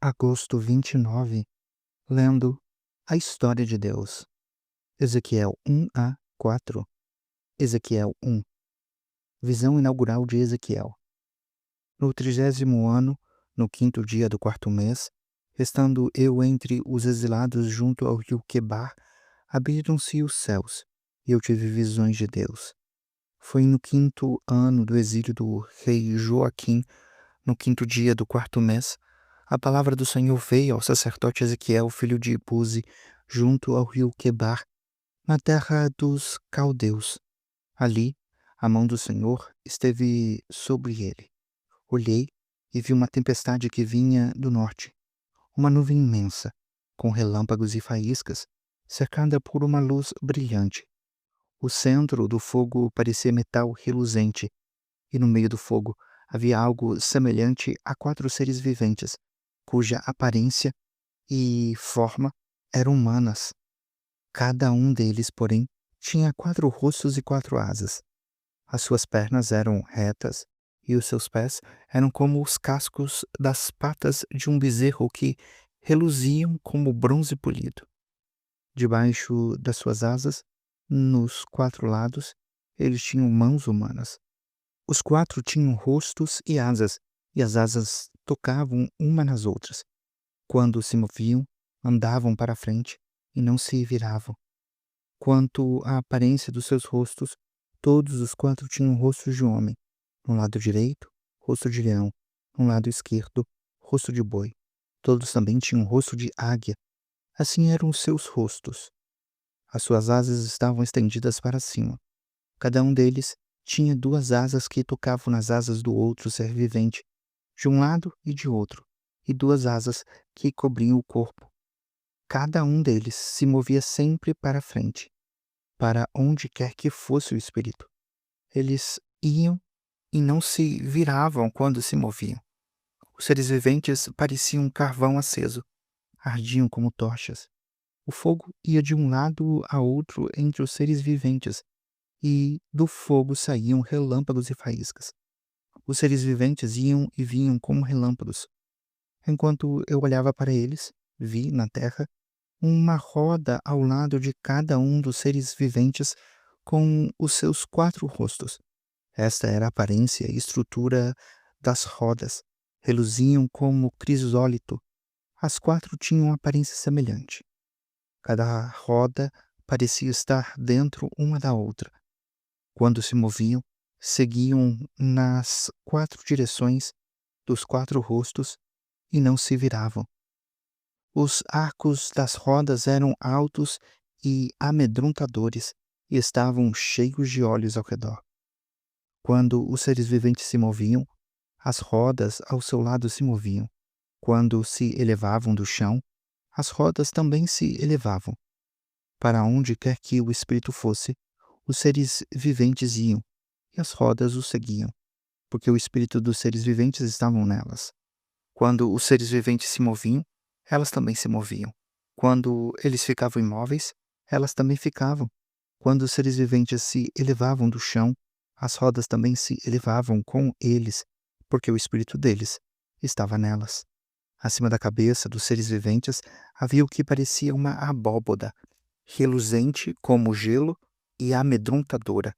Agosto 29, lendo a história de Deus. Ezequiel 1 a 4. Ezequiel 1. Visão inaugural de Ezequiel. No 30º ano, no 5º dia do 4º mês, estando eu entre os exilados junto ao rio Quebar, abriram-se os céus, e eu tive visões de Deus. Foi no 5º ano do exílio do rei Joaquim, no 5º dia do 4º mês, a palavra do Senhor veio ao sacerdote Ezequiel, filho de Buzi, junto ao rio Quebar, na terra dos caldeus. Ali, a mão do Senhor esteve sobre ele. Olhei e vi uma tempestade que vinha do norte, uma nuvem imensa, com relâmpagos e faíscas, cercada por uma luz brilhante. O centro do fogo parecia metal reluzente, e no meio do fogo havia algo semelhante a 4 seres viventes, cuja aparência e forma eram humanas. Cada um deles, porém, tinha 4 rostos e 4 asas. As suas pernas eram retas e os seus pés eram como os cascos das patas de um bezerro que reluziam como bronze polido. Debaixo das suas asas, nos 4 lados, eles tinham mãos humanas. Os 4 tinham rostos e as asas tocavam uma nas outras. Quando se moviam, andavam para a frente e não se viravam. Quanto à aparência dos seus rostos, todos os 4 tinham rostos de homem. No lado direito, rosto de leão. No lado esquerdo, rosto de boi. Todos também tinham rosto de águia. Assim eram os seus rostos. As suas asas estavam estendidas para cima. Cada um deles tinha 2 asas que tocavam nas asas do outro ser vivente, de um lado e de outro, e 2 asas que cobriam o corpo. Cada um deles se movia sempre para a frente, para onde quer que fosse o espírito. Eles iam e não se viravam quando se moviam. Os seres viventes pareciam um carvão aceso, ardiam como tochas. O fogo ia de um lado a outro entre os seres viventes, e do fogo saíam relâmpagos e faíscas. Os seres viventes iam e vinham como relâmpagos. Enquanto eu olhava para eles, vi, na terra, uma roda ao lado de cada um dos seres viventes com os seus 4 rostos. Esta era a aparência e estrutura das rodas. Reluziam como crisólito. As 4 tinham aparência semelhante. Cada roda parecia estar dentro uma da outra. Quando se moviam, seguiam nas 4 direções dos 4 rostos e não se viravam. Os arcos das rodas eram altos e amedrontadores e estavam cheios de olhos ao redor. Quando os seres viventes se moviam, as rodas ao seu lado se moviam. Quando se elevavam do chão, as rodas também se elevavam. Para onde quer que o espírito fosse, os seres viventes iam, e as rodas o seguiam, porque o espírito dos seres viventes estavam nelas. Quando os seres viventes se moviam, elas também se moviam. Quando eles ficavam imóveis, elas também ficavam. Quando os seres viventes se elevavam do chão, as rodas também se elevavam com eles, porque o espírito deles estava nelas. Acima da cabeça dos seres viventes havia o que parecia uma abóboda, reluzente como gelo e amedrontadora.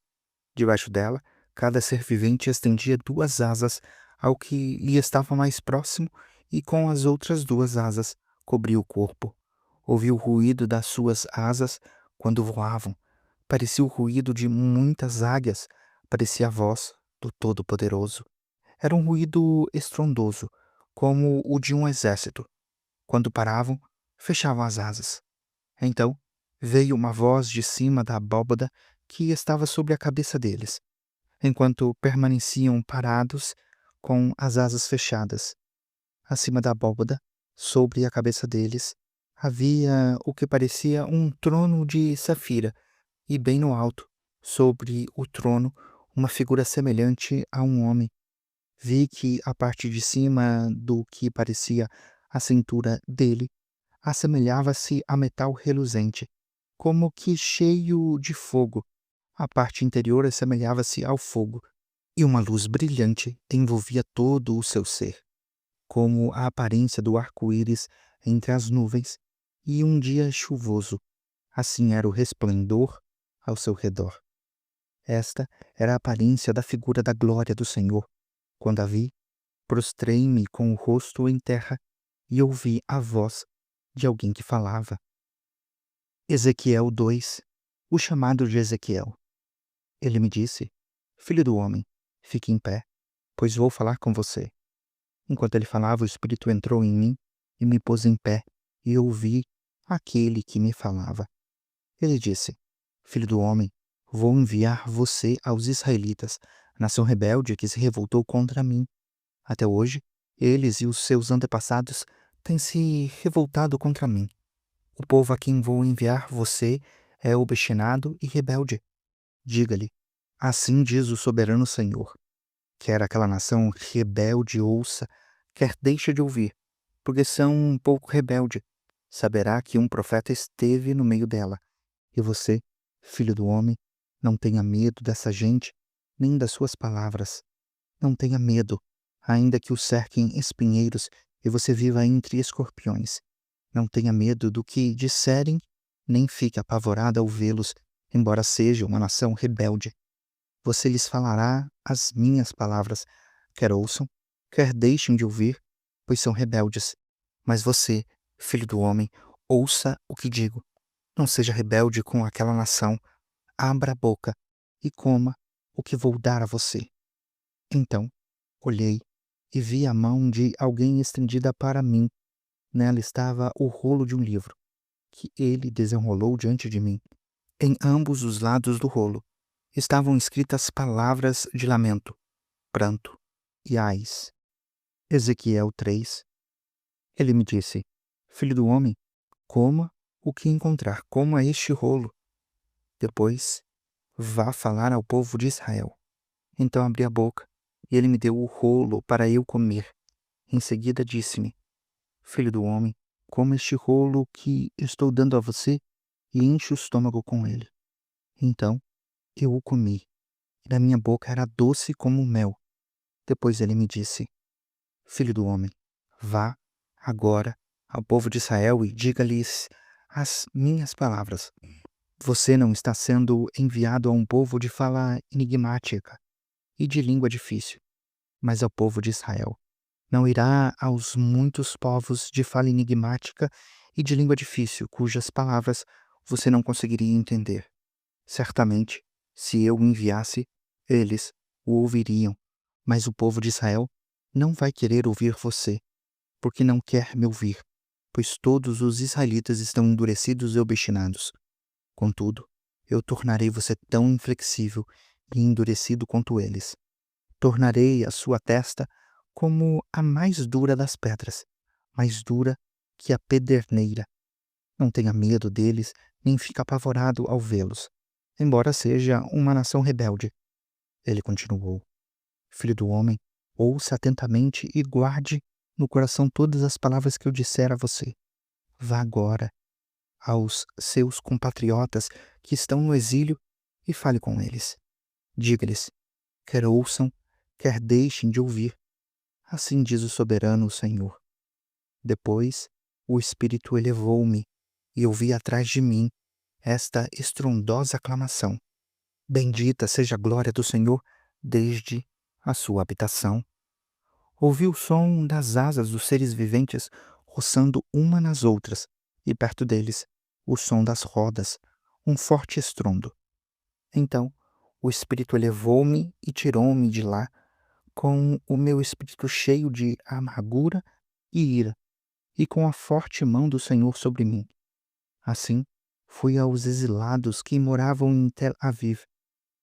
Debaixo dela, cada ser vivente estendia 2 asas ao que lhe estava mais próximo e com as outras 2 asas cobria o corpo. Ouvi o ruído das suas asas quando voavam. Parecia o ruído de muitas águias, parecia a voz do Todo-Poderoso. Era um ruído estrondoso, como o de um exército. Quando paravam, fechavam as asas. Então, veio uma voz de cima da abóbada que estava sobre a cabeça deles, enquanto permaneciam parados com as asas fechadas. Acima da abóbada, sobre a cabeça deles, havia o que parecia um trono de safira, e bem no alto, sobre o trono, uma figura semelhante a um homem. Vi que a parte de cima do que parecia a cintura dele assemelhava-se a metal reluzente, como que cheio de fogo. A parte interior assemelhava-se ao fogo, e uma luz brilhante envolvia todo o seu ser. como a aparência do arco-íris entre as nuvens, e um dia chuvoso. Assim era o resplendor ao seu redor. Esta era a aparência da figura da glória do Senhor. Quando a vi, prostrei-me com o rosto em terra e ouvi a voz de alguém que falava. Ezequiel 2. O chamado de Ezequiel. Ele me disse: Filho do homem, fique em pé, pois vou falar com você. Enquanto ele falava, o Espírito entrou em mim e me pôs em pé, e ouvi aquele que me falava. Ele disse: Filho do homem, vou enviar você aos israelitas, nação rebelde que se revoltou contra mim. Até hoje, eles e os seus antepassados têm se revoltado contra mim. O povo a quem vou enviar você é obstinado e rebelde. Diga-lhe: assim diz o soberano Senhor. Quer aquela nação rebelde ouça, quer deixe de ouvir, porque são um pouco rebelde. Saberá que um profeta esteve no meio dela. E você, filho do homem, não tenha medo dessa gente, nem das suas palavras. Não tenha medo, ainda que o cerquem espinheiros e você viva entre escorpiões. Não tenha medo do que disserem, nem fique apavorado ao vê-los, embora seja uma nação rebelde. Você lhes falará as minhas palavras, quer ouçam, quer deixem de ouvir, pois são rebeldes. Mas você, filho do homem, ouça o que digo. Não seja rebelde com aquela nação. Abra a boca e coma o que vou dar a você. Então, olhei e vi a mão de alguém estendida para mim. Nela estava o rolo de um livro, que ele desenrolou diante de mim. Em ambos os lados do rolo estavam escritas palavras de lamento, pranto e ais. Ezequiel 3. Ele me disse: Filho do homem, coma o que encontrar, coma este rolo. Depois, vá falar ao povo de Israel. Então abri a boca, e ele me deu o rolo para eu comer. Em seguida disse-me: Filho do homem, coma este rolo que estou dando a você e enche o estômago com ele. Então eu o comi, e na minha boca era doce como mel. Depois ele me disse: Filho do homem, vá agora ao povo de Israel e diga-lhes as minhas palavras. Você não está sendo enviado a um povo de fala enigmática e de língua difícil, mas ao povo de Israel. Não irá aos muitos povos de fala enigmática e de língua difícil, cujas palavras você não conseguiria entender. Certamente, se eu o enviasse, eles o ouviriam, mas o povo de Israel não vai querer ouvir você, porque não quer me ouvir, pois todos os israelitas estão endurecidos e obstinados. Contudo, eu tornarei você tão inflexível e endurecido quanto eles. Tornarei a sua testa como a mais dura das pedras, mais dura que a pederneira. Não tenha medo deles, nem fique apavorado ao vê-los, embora seja uma nação rebelde. Ele continuou: Filho do homem, ouça atentamente e guarde no coração todas as palavras que eu disser a você. Vá agora aos seus compatriotas que estão no exílio e fale com eles. Diga-lhes: quer ouçam, quer deixem de ouvir. Assim diz o soberano Senhor. Depois, o Espírito elevou-me e eu vi atrás de mim esta estrondosa aclamação: Bendita seja a glória do Senhor desde a sua habitação. Ouvi o som das asas dos seres viventes roçando uma nas outras, e perto deles, o som das rodas, um forte estrondo. Então, o Espírito elevou-me e tirou-me de lá, com o meu espírito cheio de amargura e ira, e com a forte mão do Senhor sobre mim. Assim, fui aos exilados que moravam em Tel Aviv,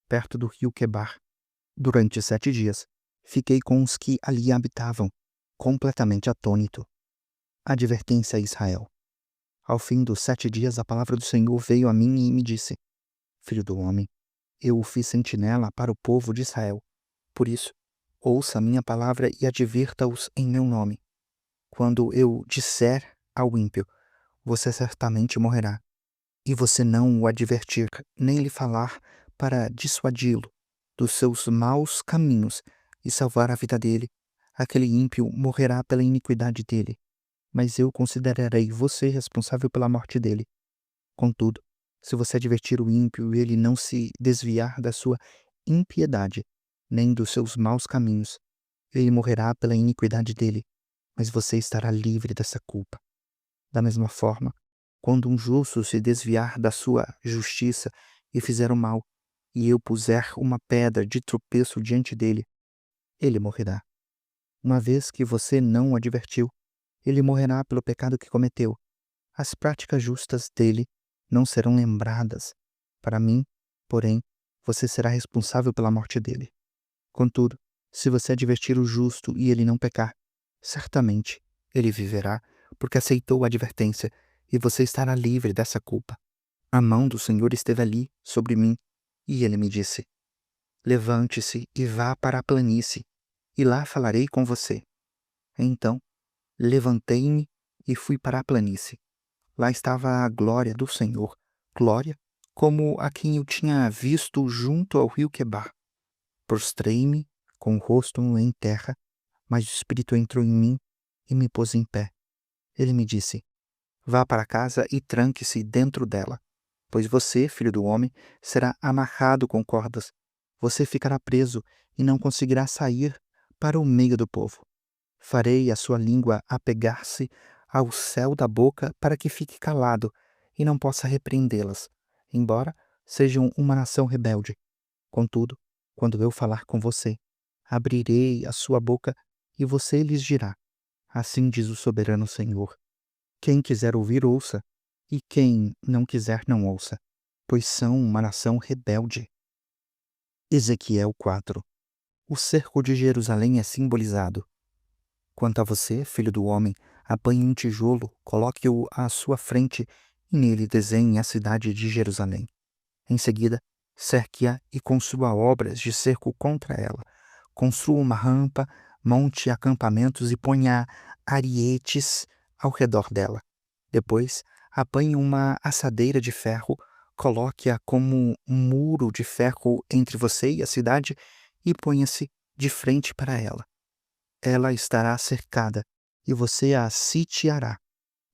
perto do rio Quebar. Durante 7 dias, fiquei com os que ali habitavam, completamente atônito. Advertência a Israel. Ao fim dos 7 dias, a palavra do Senhor veio a mim e me disse: Filho do homem, eu o fiz sentinela para o povo de Israel. Por isso, ouça a minha palavra e advirta-os em meu nome. Quando eu disser ao ímpio: você certamente morrerá, e você não o advertir, nem lhe falar para dissuadi-lo dos seus maus caminhos e salvar a vida dele, aquele ímpio morrerá pela iniquidade dele, mas eu considerarei você responsável pela morte dele. Contudo, se você advertir o ímpio e ele não se desviar da sua impiedade, nem dos seus maus caminhos, ele morrerá pela iniquidade dele, mas você estará livre dessa culpa. Da mesma forma, quando um justo se desviar da sua justiça e fizer o mal, e eu puser uma pedra de tropeço diante dele, ele morrerá. Uma vez que você não o advertiu, ele morrerá pelo pecado que cometeu. As práticas justas dele não serão lembradas. Para mim, porém, você será responsável pela morte dele. Contudo, se você advertir o justo e ele não pecar, certamente ele viverá, porque aceitou a advertência, e você estará livre dessa culpa. A mão do Senhor esteve ali, sobre mim, e ele me disse: Levante-se e vá para a planície, e lá falarei com você. Então, levantei-me e fui para a planície. Lá estava a glória do Senhor, glória como a quem eu tinha visto junto ao rio Quebar. Prostrei-me com o rosto em terra, mas o Espírito entrou em mim e me pôs em pé. Ele me disse: Vá para casa e tranque-se dentro dela, pois você, filho do homem, será amarrado com cordas. Você ficará preso e não conseguirá sair para o meio do povo. Farei a sua língua apegar-se ao céu da boca para que fique calado e não possa repreendê-las, embora sejam uma nação rebelde. Contudo, quando eu falar com você, abrirei a sua boca e você lhes dirá: Assim diz o soberano Senhor. Quem quiser ouvir, ouça, e quem não quiser, não ouça, pois são uma nação rebelde. Ezequiel 4. O cerco de Jerusalém é simbolizado. Quanto a você, filho do homem, apanhe um tijolo, coloque-o à sua frente e nele desenhe a cidade de Jerusalém. Em seguida, cerque-a e construa obras de cerco contra ela. Construa uma rampa, monte acampamentos e ponha arietes ao redor dela. Depois, apanhe uma assadeira de ferro, coloque-a como um muro de ferro entre você e a cidade e ponha-se de frente para ela. Ela estará cercada e você a sitiará.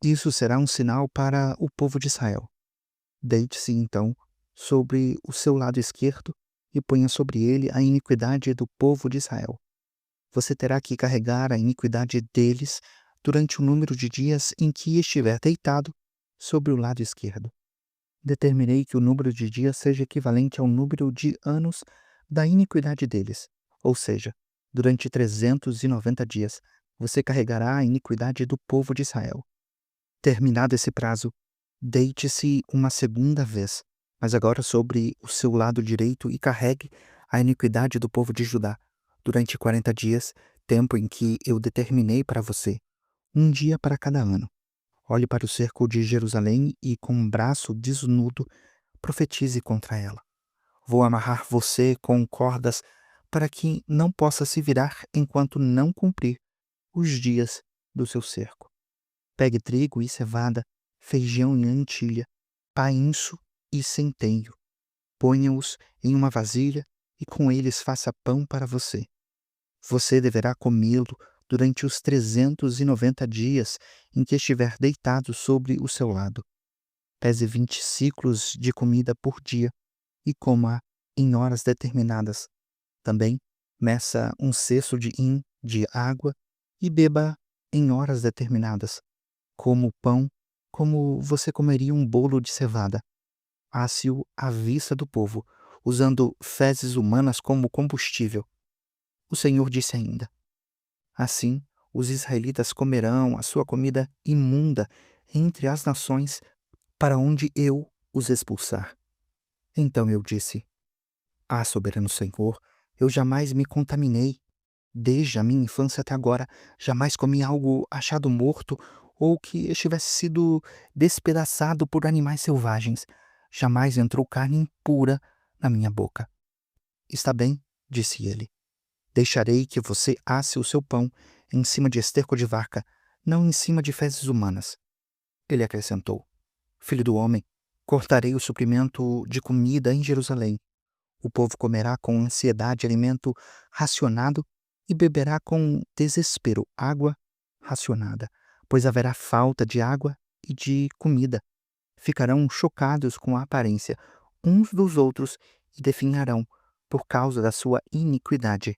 Isso será um sinal para o povo de Israel. Deite-se, então, sobre o seu lado esquerdo e ponha sobre ele a iniquidade do povo de Israel. Você terá que carregar a iniquidade deles durante o número de dias em que estiver deitado sobre o lado esquerdo. Determinei que o número de dias seja equivalente ao número de anos da iniquidade deles, ou seja, durante 390 dias, você carregará a iniquidade do povo de Israel. Terminado esse prazo, deite-se uma segunda vez, mas agora sobre o seu lado direito e carregue a iniquidade do povo de Judá, durante 40 dias, tempo em que eu determinei para você, um dia para cada ano. Olhe para o cerco de Jerusalém e, com um braço desnudo, profetize contra ela. Vou amarrar você com cordas para que não possa se virar enquanto não cumprir os dias do seu cerco. Pegue trigo e cevada, feijão e lentilha, painço e centeio. Ponha-os em uma vasilha e com eles faça pão para você. Você deverá comê-lo durante os 390 dias em que estiver deitado sobre o seu lado. Pese 20 ciclos de comida por dia e coma em horas determinadas. Também meça um cesto de hin de água e beba em horas determinadas. Como pão, como você comeria um bolo de cevada. Asse-o à vista do povo, usando fezes humanas como combustível. O Senhor disse ainda: Assim, os israelitas comerão a sua comida imunda entre as nações para onde eu os expulsar. Então eu disse: soberano Senhor, eu jamais me contaminei. Desde a minha infância até agora, jamais comi algo achado morto ou que estivesse sido despedaçado por animais selvagens. Jamais entrou carne impura na minha boca. Está bem, disse ele. Deixarei que você asse o seu pão em cima de esterco de vaca, não em cima de fezes humanas. Ele acrescentou: Filho do homem, cortarei o suprimento de comida em Jerusalém. O povo comerá com ansiedade alimento racionado e beberá com desespero água racionada, pois haverá falta de água e de comida. Ficarão chocados com a aparência uns dos outros e definharão por causa da sua iniquidade.